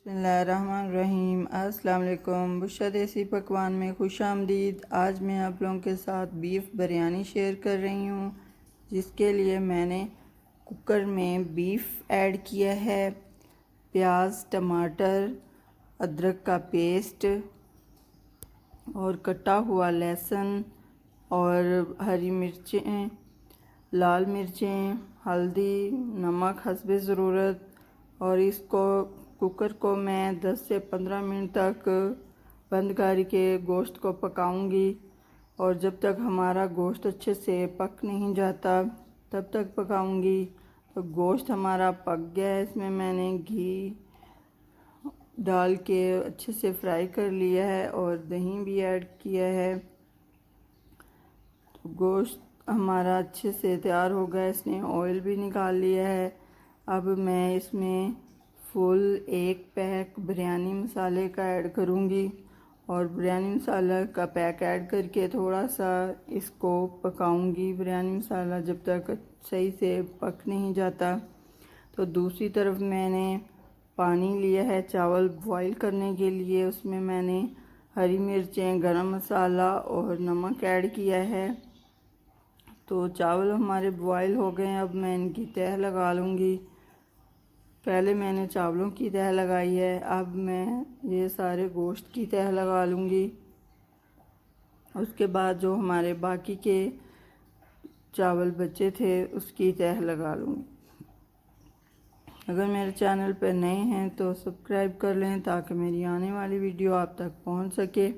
बिस्मिल्लाहिर्रहमानिर्रहीम। अस्सलाम वालेकुम। बुशरा देसी पकवान में खुश आमदीद। आज मैं आप लोगों के साथ बीफ बिरयानी शेयर कर रही हूँ, जिसके लिए मैंने कुकर में बीफ ऐड किया है, प्याज, टमाटर, अदरक का पेस्ट और कटा हुआ लहसुन और हरी मिर्चें, लाल मिर्चें, हल्दी, नमक हस्बे ज़रूरत। और इसको कुकर को मैं 10 से 15 मिनट तक बंद करके गोश्त को पकाऊंगी। और जब तक हमारा गोश्त अच्छे से पक नहीं जाता तब तक पकाऊंगी। तो गोश्त हमारा पक गया है, इसमें मैंने घी डाल के अच्छे से फ्राई कर लिया है और दही भी ऐड किया है। तो गोश्त हमारा अच्छे से तैयार हो गया, इसने ऑयल भी निकाल लिया है। अब मैं इसमें फुल 1 पैक बिरयानी मसाले का ऐड करूँगी और बिरयानी मसाला का पैक ऐड करके थोड़ा सा इसको पकाऊंगी। बिरयानी मसाला जब तक सही से पक नहीं जाता। तो दूसरी तरफ मैंने पानी लिया है चावल बॉईल करने के लिए, उसमें मैंने हरी मिर्चें, गरम मसाला और नमक ऐड किया है। तो चावल हमारे बॉईल हो गए हैं, अब मैं इनकी तह लगा लूँगी। पहले मैंने चावलों की तह लगाई है, अब मैं ये सारे गोश्त की तह लगा लूँगी। उसके बाद जो हमारे बाकी के चावल बचे थे उसकी तह लगा लूँगी। अगर मेरे चैनल पर नए हैं तो सब्सक्राइब कर लें ताकि मेरी आने वाली वीडियो आप तक पहुंच सके।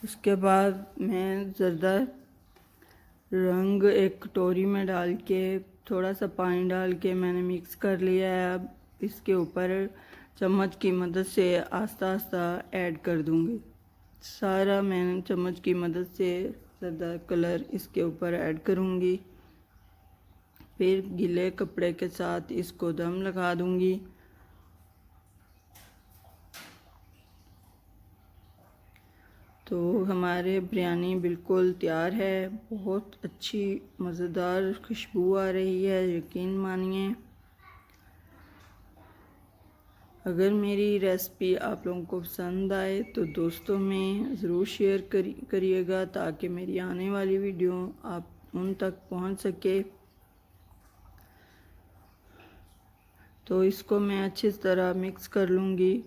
उसके बाद मैं ज़र्दा रंग एक कटोरी में डाल के थोड़ा सा पानी डाल के मैंने मिक्स कर लिया है। अब इसके ऊपर चम्मच की मदद से आस्ता आस्ता ऐड कर दूंगी। सारा मैं चम्मच की मदद से ज़र्दा कलर इसके ऊपर ऐड करूंगी। फिर गीले कपड़े के साथ इसको दम लगा दूंगी। तो हमारे बिरयानी बिल्कुल तैयार है। बहुत अच्छी मज़ेदार खुशबू आ रही है, यकीन मानिए। अगर मेरी रेसिपी आप लोगों को पसंद आए तो दोस्तों में ज़रूर शेयर करिएगा ताकि मेरी आने वाली वीडियो आप उन तक पहुंच सके। तो इसको मैं अच्छी तरह मिक्स कर लूँगी,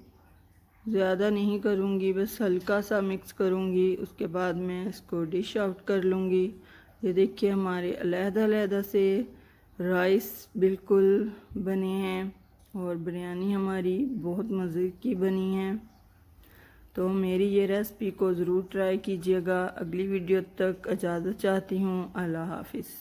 ज़्यादा नहीं करूँगी, बस हल्का सा मिक्स करूँगी। उसके बाद मैं इसको डिश आउट कर लूँगी। ये देखिए हमारे अलग-अलग से राइस बिल्कुल बने हैं और बिरयानी हमारी बहुत मज़े की बनी है। तो मेरी ये रेसिपी को ज़रूर ट्राई कीजिएगा। अगली वीडियो तक इजाज़त चाहती हूँ। अल्लाह हाफिज़।